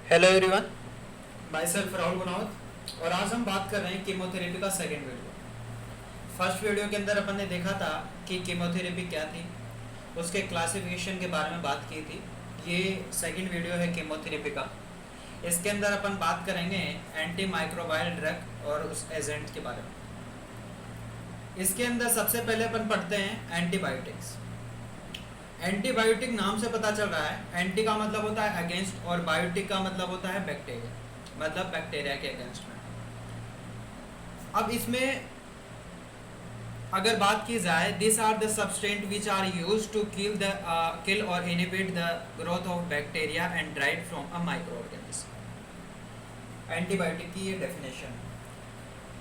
Hello everyone, my self Rahul Gunawat. और आज हम बात कर रहे हैं कीमोथेरेपी का सेकेंड वीडियो। फर्स्ट वीडियो के अंदर अपन ने देखा था कि कीमोथेरेपी क्या थी, उसके क्लासिफिकेशन के बारे में बात की थी। ये सेकेंड वीडियो है कीमोथेरेपी का। इसके अंदर अपन बात करेंगे एंटी माइक्रोबायल ड्रग और उस एजेंट के बारे में। इसके अंदर सबसे पहले अपन पढ़ते हैं एंटीबायोटिक्स। एंटीबायोटिक नाम से पता चल रहा है, एंटी का मतलब होता है अगेंस्ट और बायोटिक का मतलब होता है बैक्टीरिया, मतलब बैक्टीरिया के अगेंस्ट में। अब इसमें अगर बात की जाए, this are the substance which are used to kill और inhibit the growth of bacteria and dried from a microorganism. Antibiotic की ये डेफिनेशन।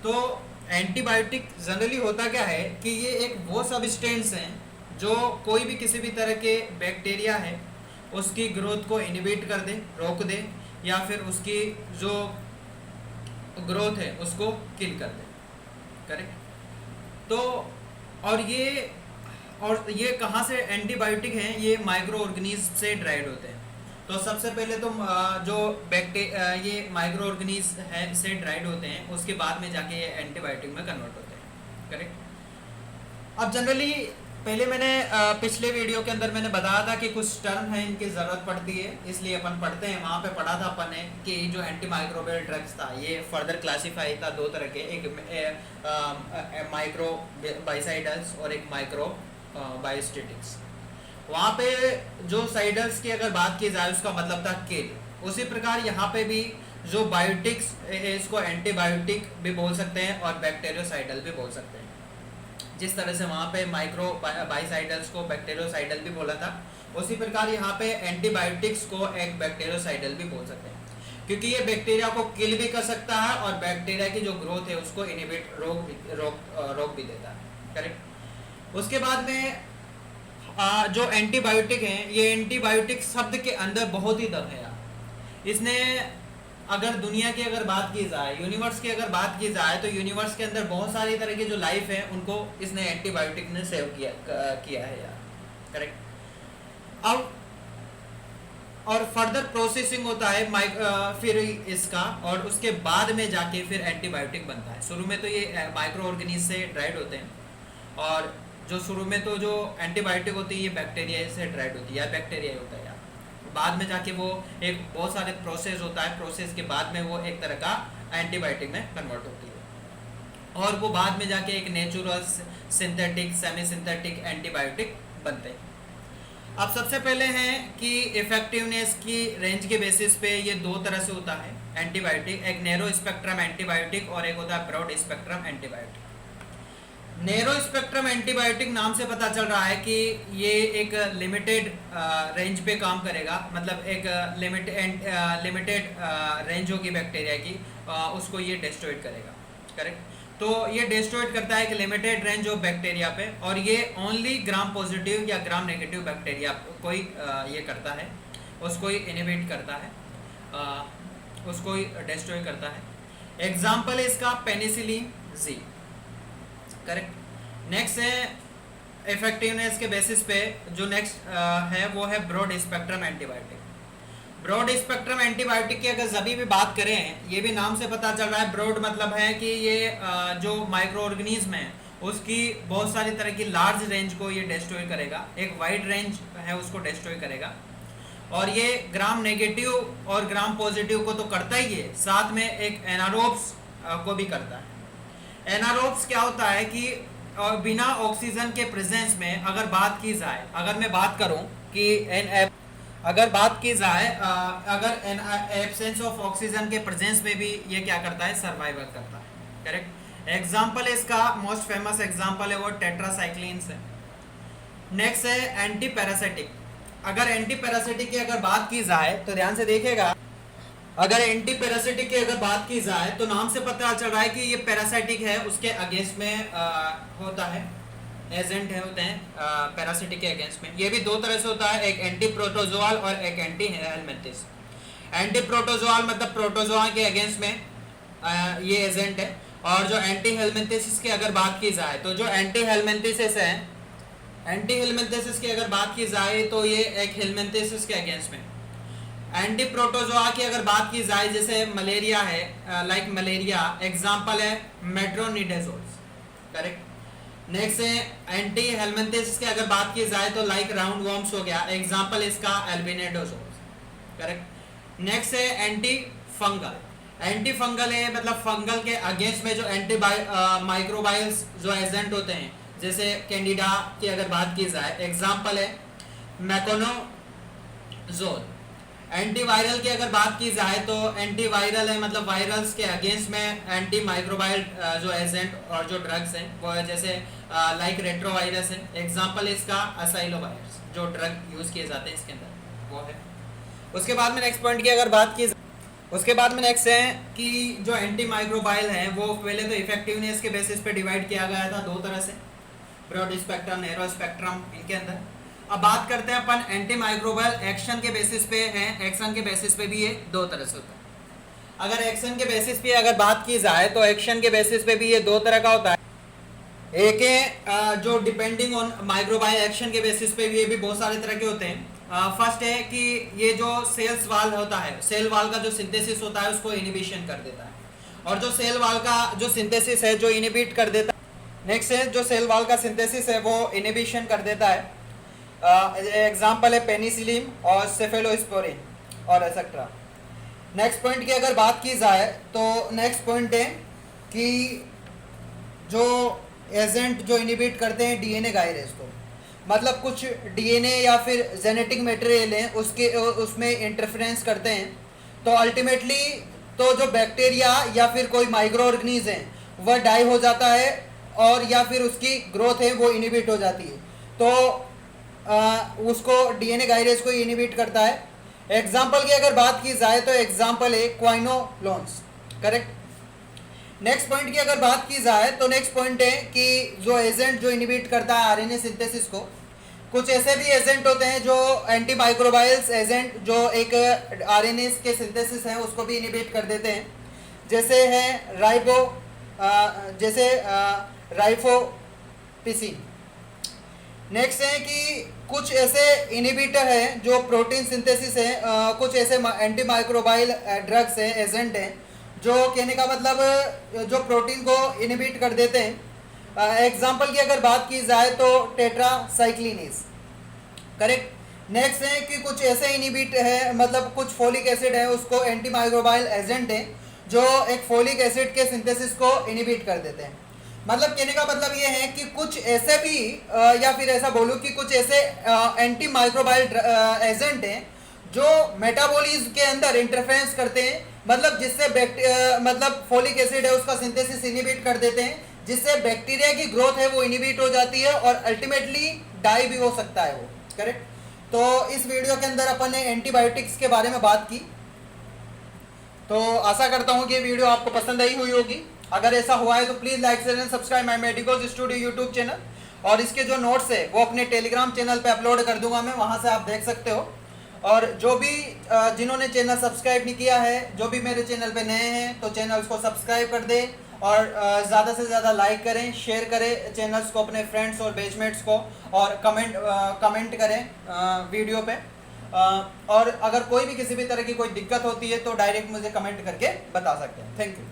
तो एंटीबायोटिक जनरली होता क्या है कि ये एक वो सब्सटेंस हैं जो कोई भी किसी भी तरह के बैक्टीरिया है उसकी ग्रोथ को इनहिबिट कर दे, रोक दे, या फिर उसकी जो ग्रोथ है उसको किल कर दे। करेक्ट। तो और ये कहाँ से एंटीबायोटिक हैं? ये माइक्रो ऑर्गेनिज्म से ड्राइड होते हैं। तो सबसे पहले तो जो ये माइक्रो ऑर्गेनिज्म है से ड्राइड होते हैं, उसके बाद में जाके ये एंटीबायोटिक में कन्वर्ट होते हैं। करेक्ट। अब जनरली पहले मैंने पिछले वीडियो के अंदर मैंने बताया था कि कुछ टर्म है इनकी ज़रूरत पड़ती है, इसलिए अपन पढ़ते हैं। वहाँ पे पढ़ा था अपन ने कि जो एंटी माइक्रोबियल ड्रग्स था ये फर्दर क्लासीफाई था दो तरह के, एक माइक्रो बाइसाइडल्स और एक माइक्रो बायोस्टेटिक्स। वहाँ पे जो साइडल्स की अगर बात की जाए उसका मतलब था किल। उसी प्रकार यहाँ पे भी जो बायोटिक्स है इसको एंटीबायोटिक भी बोल सकते हैं और बैक्टीरियोसाइडल भी बोल सकते हैं। जिस तरह से वहाँ पे माइक्रो बाइसाइडल्स को बैक्टीरियोसाइडल भी बोला था, उसी प्रकार यहाँ पे एंटीबायोटिक्स को एक बैक्टीरियोसाइडल भी बोल सकते हैं, क्योंकि ये बैक्टीरिया को किल भी कर सकता है और बैक्टीरिया की जो ग्रोथ है उसको इनहिबिट रोक भी देता है। करेक्ट। उसके बाद में जो एंटीबायोटिक हैं, ये एंटीबायोटिक शब्द के अंदर बहुत ही दम है यार। इसने अगर दुनिया की अगर बात की जाए, यूनिवर्स की अगर बात की जाए, तो यूनिवर्स के अंदर बहुत सारी तरह की जो लाइफ है उनको इसने एंटीबायोटिक ने सेव किया है यार। करेक्ट। अब और फर्दर प्रोसेसिंग होता है फिर इसका, और उसके बाद में जाके फिर एंटीबायोटिक बनता है। शुरू में तो ये माइक्रो ऑर्गेनिज्म से ड्राइड होते हैं, और जो शुरू में तो जो एंटीबायोटिक होती है ये बैक्टीरिया से ड्राइड होती है या बैक्टीरिया ही होता है यार। बाद में जाके वो एक बहुत सारे प्रोसेस होता है, प्रोसेस के बाद में वो एक तरह का एंटीबायोटिक में कन्वर्ट होती है, और वो बाद में जाके एक natural synthetic semi synthetic antibiotic बनते हैं। अब सबसे पहले हैं कि इफेक्टिवनेस की रेंज के बेसिस पे ये दो तरह से होता है एंटीबायोटिक, एक नैरो स्पेक्ट्रम एंटीबायोटिक और एक होता है broad spectrum antibiotic. Narrow spectrum antibiotic नाम से पता चल रहा है कि ये एक लिमिटेड रेंज पे काम करेगा, मतलब एक लिमिटेड रेंज होगी बैक्टीरिया की, उसको ये डिस्ट्रॉयड करेगा। करेक्ट। तो ये डिस्ट्रॉयड करता है कि लिमिटेड रेंज ऑफ बैक्टीरिया पे, और ये ओनली ग्राम पॉजिटिव या ग्राम नेगेटिव बैक्टीरिया को ही ये करता है, उसको ही इनहिबिट करता है, उसको ही डिस्ट्रॉय करता है। एग्जाम्पल है इसका पेनिसिलिन जी। करेक्ट। नेक्स्ट है इफेक्टिवनेस के बेसिस पे जो नेक्स्ट है वो है broad spectrum antibiotic. Broad spectrum antibiotic की अगर सभी भी बात करें, ये भी नाम से पता चल रहा है, ब्रॉड मतलब है कि ये जो माइक्रो ऑर्गेनिज्म है उसकी बहुत सारी तरह की लार्ज रेंज को ये डिस्ट्रॉय करेगा, एक वाइड रेंज है उसको डिस्ट्रॉय करेगा, और ये ग्राम नेगेटिव और ग्राम पॉजिटिव को तो करता ही है, साथ में एक एनारोब्स को भी करता है। एनारोब्स क्या होता है कि बिना ऑक्सीजन के प्रेजेंस में अगर बात की जाए, अगर मैं बात करूं कि अगर बात की जाए अगर एब्सेंस ऑफ ऑक्सीजन के प्रेजेंस में भी ये क्या करता है, सर्वाइवल करता है। करेक्ट। एग्जांपल इसका मोस्ट फेमस एग्जांपल है वो टेट्रासाइक्लिन है। नेक्स्ट है एंटी पैरासिटिक। अगर एंटी पैरासिटिक की अगर बात की जाए तो ध्यान से देखिएगा, अगर एंटी पैरासिटिक की अगर बात की जाए तो नाम से पता चल रहा है कि ये पैरासिटिक है, उसके अगेंस्ट में होता है, एजेंट है होते हैं पैरासिटिक के अगेंस्ट में। ये भी दो तरह से होता है, एक एंटी प्रोटोजोआल और एक एंटी हेलमिंथिस। एंटी प्रोटोजोआल मतलब प्रोटोजोआ के अगेंस्ट में ये एजेंट है, और जो एंटी हेलमिंथिस की अगर बात की जाए तो जो एंटी हेलमिंथिस है, एंटी हेलमिंथिस की अगर बात की जाए तो ये एक हेलमिंथिस के अगेंस्ट में, एंटी प्रोटोजोआ की अगर बात की जाए, जैसे मलेरिया है, लाइक मलेरिया एग्जांपल है मेट्रोनिडाजोल, करेक्ट। नेक्स्ट है एंटी हेलमिंथिस की अगर बात की जाए तो लाइक राउंड वॉर्म्स हो गया, एग्जांपल इसका एल्बिनिडोजोल, करेक्ट। नेक्स्ट है एंटी फंगल, एंटी फंगल है मतलब फंगल के अगेंस्ट में जो एंटी माइक्रोबायल्स जो एजेंट होते हैं, जैसे कैंडिडा की अगर बात की जाए एग्जांपल है मैकोनोजोल। एंटीवायरल की अगर बात की जाए तो एंटीवायरल है मतलब वायरल्स के अगेंस्ट में एंटी माइक्रोबायल जो एजेंट और जो ड्रग्स हैं वो है, जैसे लाइक रेट्रोवायरस है, एग्जांपल इसका असाइलोवायरस जो ड्रग यूज किए जाते हैं इसके अंदर वो है। उसके बाद में नेक्स्ट पॉइंट की अगर बात की, उसके बाद में नेक्स्ट है कि जो एंटी माइक्रोबायल है वो पहले तो इफेक्टिवनेस के बेसिस पे डिवाइड किया गया था दो तरह से, ब्रॉड स्पेक्ट्रम नैरो स्पेक्ट्रम इनके अंदर। अब बात करते हैं अपन एंटी माइक्रोबायल एक्शन के बेसिस पे हैं, एक्शन के बेसिस पे भी ये दो तरह से होता है। अगर एक्शन के बेसिस पे अगर बात की जाए तो एक्शन के बेसिस पे भी ये दो तरह का होता है। एक है जो डिपेंडिंग ऑन माइक्रोबायल एक्शन के बेसिस पे भी ये भी बहुत सारे तरह के होते हैं। फर्स्ट है कि ये जो सेल्स वाल होता है, सेल वाल का जो सिंथेसिस होता है उसको इनिबिशन कर देता है, और जो सेल वाल का जो सिंथेसिस है जो इनिबिट कर देता है। नेक्स्ट है जो सेल वाल का सिंथेसिस है वो इनिबिशन कर देता है, एग्जाम्पल है पेनिसिलिन और सेफेलोस्पोरिन और एक्सेट्रा। नेक्स्ट पॉइंट की अगर बात की जाए तो नेक्स्ट पॉइंट है कि जो एजेंट जो इनिबिट करते हैं डीएनए गायरेज को, मतलब कुछ डीएनए या फिर जेनेटिक मटेरियल है उसके उसमें इंटरफेरेंस करते हैं, तो अल्टीमेटली तो जो बैक्टीरिया या फिर कोई माइक्रो ऑर्गेनिज्म है वह डाई हो जाता है और या फिर उसकी ग्रोथ है वो इनिबिट हो जाती है, तो उसको डीएनए गायरेज को इनिबिट करता है। एग्जाम्पल की अगर बात की जाए तो एग्जाम्पल है क्वाइनोलोन्स, करेक्ट। नेक्स्ट पॉइंट की अगर बात की जाए तो नेक्स्ट पॉइंट है कि जो एजेंट जो इनिबिट करता है आरएनए सिंथेसिस को, कुछ ऐसे भी एजेंट होते हैं जो एंटी माइक्रोबायल्स एजेंट जो एक आरएनए के सिंथेसिस है उसको भी इनिबिट कर देते हैं, जैसे है राइफोपिसिन। नेक्स्ट है कि कुछ ऐसे इनिबिटर है जो प्रोटीन सिंथेसिस है, कुछ ऐसे एंटी माइक्रोबायल ड्रग्स हैं एजेंट हैं जो कहने का मतलब जो प्रोटीन को इनिबिट कर देते हैं। एग्जाम्पल की अगर बात की जाए तो टेट्रासाइक्लिनेज, करेक्ट। नेक्स्ट है कि कुछ ऐसे इनिबिट है मतलब कुछ फोलिक एसिड है उसको एंटी माइक्रोबायल एजेंट है जो एक फोलिक एसिड के सिंथेसिस को इनिबिट कर देते हैं। मतलब कहने का मतलब ये है कि कुछ ऐसे भी या फिर ऐसा बोलूँ कि कुछ ऐसे एंटी माइक्रोबायल एजेंट हैं जो मेटाबॉलिज्म के अंदर इंटरफेरेंस करते हैं, मतलब जिससे मतलब फोलिक एसिड है उसका सिंथेसिस इनिबिट कर देते हैं, जिससे बैक्टीरिया की ग्रोथ है वो इनिबिट हो जाती है और अल्टीमेटली डाई भी हो सकता है वो, करेक्ट। तो इस वीडियो के अंदर अपन ने एंटीबायोटिक्स के बारे में बात की, तो आशा करता हूँ कि ये वीडियो आपको पसंद आई हुई होगी। अगर ऐसा हुआ है तो please like share and subscribe my medicos studio YouTube channel, और इसके जो नोट्स है वो अपने टेलीग्राम चैनल पे अपलोड कर दूंगा मैं, वहाँ से आप देख सकते हो। और जो भी जिन्होंने चैनल सब्सक्राइब नहीं किया है, जो भी मेरे चैनल पे नए हैं तो चैनल को सब्सक्राइब कर दें और ज़्यादा से ज़्यादा लाइक करें, शेयर करें चैनल्स को अपने फ्रेंड्स और बैचमेट्स को, और कमेंट करें वीडियो पे। और अगर कोई भी किसी भी तरह की कोई दिक्कत होती है तो डायरेक्ट मुझे कमेंट करके बता सकते हैं। Thank you.